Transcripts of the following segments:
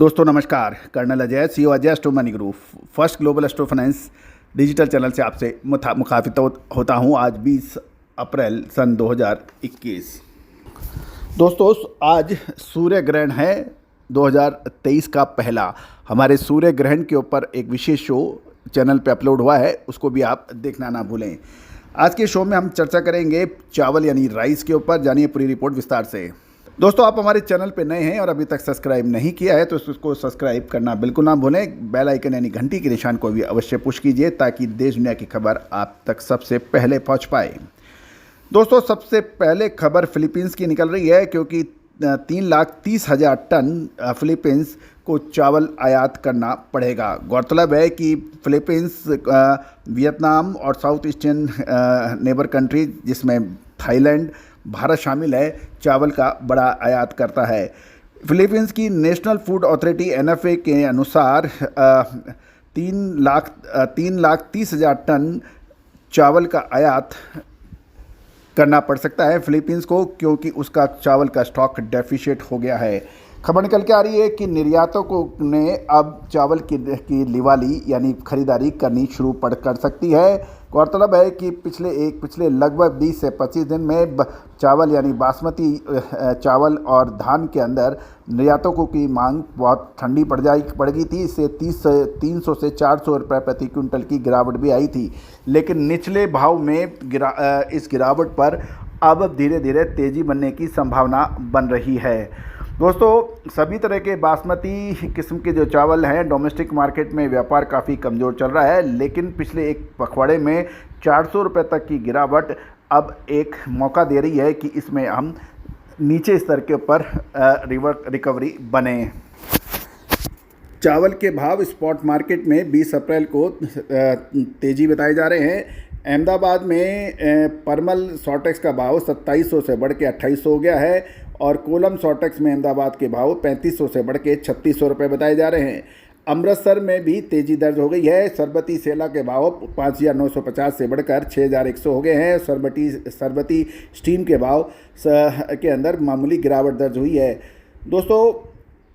दोस्तों नमस्कार। Colonel Ajay, CEO Ajay Astro Money Group, first global Astro Finance digital channel से आपसे मुखातिब होता हूं। आज 20 अप्रैल सन 2021। दोस्तों आज सूर्य ग्रहण है 2023 का पहला। हमारे सूर्य ग्रहण के ऊपर एक विशेष शो चैनल पे अपलोड हुआ है, उसको भी आप देखना ना भूलें। आज के शो में हम चर्चा करेंगे चावल यानी राइस के ऊपर। जानिए पूरी रिपोर्ट विस्तार से। दोस्तों आप हमारे चैनल पे नए हैं और अभी तक सब्सक्राइब नहीं किया है तो उसको सब्सक्राइब करना बिल्कुल ना भूलें। बेल आइकन यानी घंटी के निशान को भी अवश्य पुश कीजिए ताकि देश दुनिया की खबर आप तक सबसे पहले पहुंच पाए। दोस्तों सबसे पहले खबर फिलीपींस की निकल रही है, क्योंकि 3,30,000 टन फिलीपींस को चावल आयात करना पड़ेगा। गौरतलब है कि फिलीपींस वियतनाम और साउथ ईस्टर्न नेबर कंट्री जिसमें थाईलैंड, भारत शामिल है, चावल का बड़ा आयात करता है। फिलीपींस की नेशनल फूड अथॉरिटी NFA के अनुसार 3,30,000 टन चावल का आयात करना पड़ सकता है फिलीपींस को, क्योंकि उसका चावल का स्टॉक डेफिशिएट हो गया है। खबर निकल के आ रही है कि निर्यातकों ने अब चावल की लिवाली यानी खरीदारी करनी शुरू कर सकती है। गौरतलब है कि पिछले लगभग 20 से 25 दिन में चावल यानी बासमती चावल और धान के अंदर निर्यातकों की मांग बहुत ठंडी पड़ गई थी। इससे 300 से 400 रुपये प्रति क्विंटल की गिरावट भी आई थी, लेकिन निचले भाव में इस गिरावट पर अब धीरे धीरे तेज़ी बनने की संभावना बन रही है। दोस्तों सभी तरह के बासमती किस्म के जो चावल हैं डोमेस्टिक मार्केट में व्यापार काफ़ी कमज़ोर चल रहा है, लेकिन पिछले एक पखवाड़े में 400 रुपये तक की गिरावट अब एक मौका दे रही है कि इसमें हम नीचे स्तर के ऊपर रिकवरी बने। चावल के भाव स्पॉट मार्केट में 20 अप्रैल को तेज़ी बताए जा रहे हैं। अहमदाबाद में परमल सॉटेक्स का भाव 2700 से बढ़ के 2800 हो गया है और कोलम सॉटेक्स में अहमदाबाद के भाव 3500 से बढ़ के 3600 रुपये बताए जा रहे हैं। अमृतसर में भी तेज़ी दर्ज हो गई है। सरबती सेला के भाव 5,950 से बढ़कर 6,100 हो गए हैं। सरबती स्टीम के भाव के अंदर मामूली गिरावट दर्ज हुई है। दोस्तों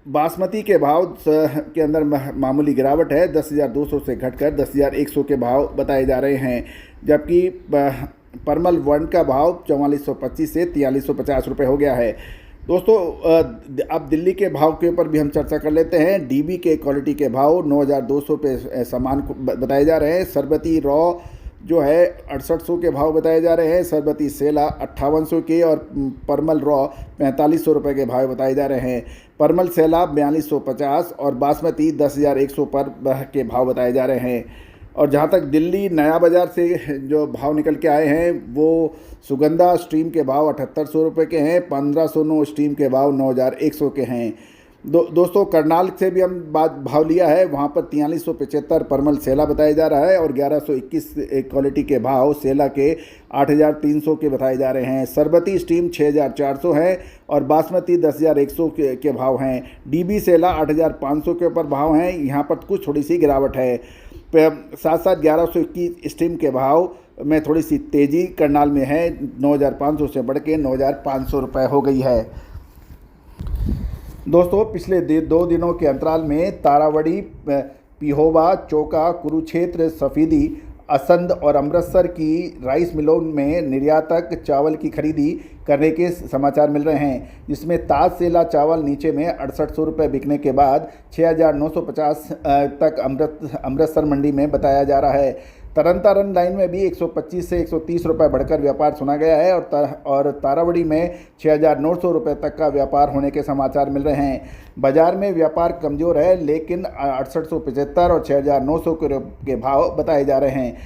बासमती के भाव के अंदर मामूली गिरावट है, 10,200 से घटकर 10,100 के भाव बताए जा रहे हैं, जबकि परमल वन का भाव 4425 से 4350 रुपये हो गया है। दोस्तों अब दिल्ली के भाव के ऊपर भी हम चर्चा कर लेते हैं। DB के क्वालिटी के भाव 9,200 पे सामान बताए जा रहे हैं। सरबती रॉ जो है 6800 के भाव बताए जा रहे हैं। सरबती सेला 5800 के और परमल रॉ 4500 रुपये के भाव बताए जा रहे हैं। परमल सेला 4250 और बासमती 10,100 पर के भाव बताए जा रहे हैं। और जहाँ तक दिल्ली नया बाज़ार से जो भाव निकल के आए हैं वो सुगंधा स्ट्रीम के भाव 7800 रुपये के हैं। 1509 स्ट्रीम के भाव 9,100 के हैं। दोस्तों करनाल से भी हम भाव लिया है, वहाँ पर 4375 परमल सेला बताया जा रहा है और 1121 क्वालिटी के भाव सेला के 8,300 के बताए जा रहे हैं। सरबती स्टीम 6,400 है और बासमती 10,100 के भाव हैं। DB सेला 8,500 के ऊपर भाव हैं, यहाँ पर कुछ थोड़ी सी गिरावट है। साथ साथ 1121 स्टीम के भाव में थोड़ी सी तेज़ी करनाल में है, 9,500 से बढ़ के 9,500 रुपये हो गई है। दोस्तों पिछले 2 दिनों के अंतराल में तारावड़ी, पिहोवा, चोका, कुरुक्षेत्र, सफीदी, असंध और अमृतसर की राइस मिलों में निर्यातक चावल की खरीदी करने के समाचार मिल रहे हैं, जिसमें ताज सेला चावल नीचे में 6800 रुपये बिकने के बाद 6,950 तक अमृतसर मंडी में बताया जा रहा है। तरन तारण लाइन में भी 125 से 130 रुपये बढ़कर व्यापार सुना गया है और तारावड़ी में 6,900 रुपये तक का व्यापार होने के समाचार मिल रहे हैं। बाजार में व्यापार कमज़ोर है, लेकिन 6875 और 6,900 के भाव बताए जा रहे हैं।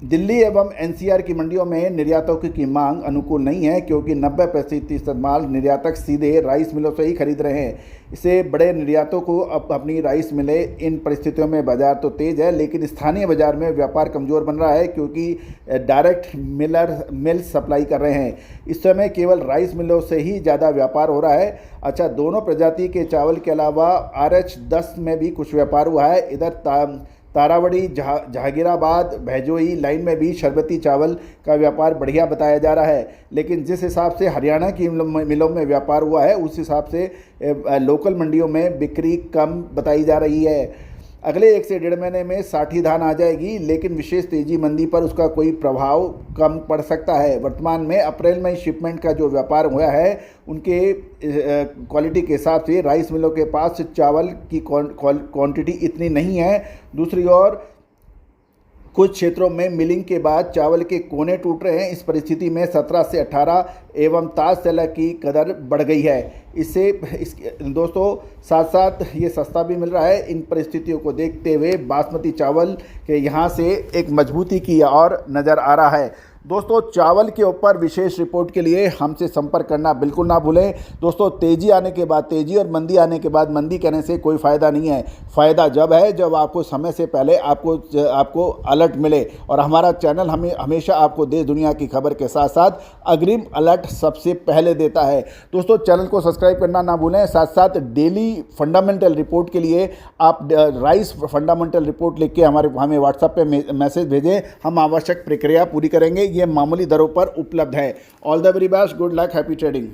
दिल्ली एवं NCR की मंडियों में निर्यातकों की मांग अनुकूल नहीं है, क्योंकि 90% माल निर्यातक सीधे राइस मिलों से ही खरीद रहे हैं। इससे बड़े निर्यातकों को अपनी राइस मिलें। इन परिस्थितियों में बाजार तो तेज़ है, लेकिन स्थानीय बाजार में व्यापार कमज़ोर बन रहा है, क्योंकि डायरेक्ट मिल सप्लाई कर रहे हैं। इस समय केवल राइस मिलों से ही ज़्यादा व्यापार हो रहा है। अच्छा, दोनों प्रजाति के चावल के अलावा RH10 में भी कुछ व्यापार हुआ है। इधर तारावड़ी, जहांगीराबाद, भैजोई लाइन में भी शरबती चावल का व्यापार बढ़िया बताया जा रहा है। लेकिन जिस हिसाब से हरियाणा की मिलों में व्यापार हुआ है, उस हिसाब से लोकल मंडियों में बिक्री कम बताई जा रही है। अगले 1 से 1.5 महीने में साठी धान आ जाएगी, लेकिन विशेष तेजी मंदी पर उसका कोई प्रभाव कम पड़ सकता है। वर्तमान में अप्रैल में शिपमेंट का जो व्यापार हुआ है, उनके क्वालिटी के हिसाब से राइस मिलों के पास चावल की क्वांटिटी इतनी नहीं है। दूसरी ओर कुछ क्षेत्रों में मिलिंग के बाद चावल के कोने टूट रहे हैं। इस परिस्थिति में 17 से 18 एवं ताज तेल की कदर बढ़ गई है। दोस्तों साथ साथ ये सस्ता भी मिल रहा है। इन परिस्थितियों को देखते हुए बासमती चावल के यहाँ से एक मजबूती की और नज़र आ रहा है। दोस्तों चावल के ऊपर विशेष रिपोर्ट के लिए हमसे संपर्क करना बिल्कुल ना भूलें। दोस्तों तेज़ी आने के बाद तेज़ी और मंदी आने के बाद मंदी कहने से कोई फ़ायदा नहीं है। फ़ायदा जब है जब आपको समय से पहले आपको अलर्ट मिले, और हमारा चैनल हमेशा आपको देश दुनिया की खबर के साथ साथ अग्रिम अलर्ट सबसे पहले देता है। दोस्तों चैनल को सब्सक्राइब करना ना भूलें। साथ साथ डेली फंडामेंटल रिपोर्ट के लिए आप राइस फंडामेंटल रिपोर्ट लिख के हमें व्हाट्सएप पे मैसेज भेजें, हम आवश्यक प्रक्रिया पूरी करेंगे। ये मामूली दरों पर उपलब्ध है। All the very best, good luck, happy trading.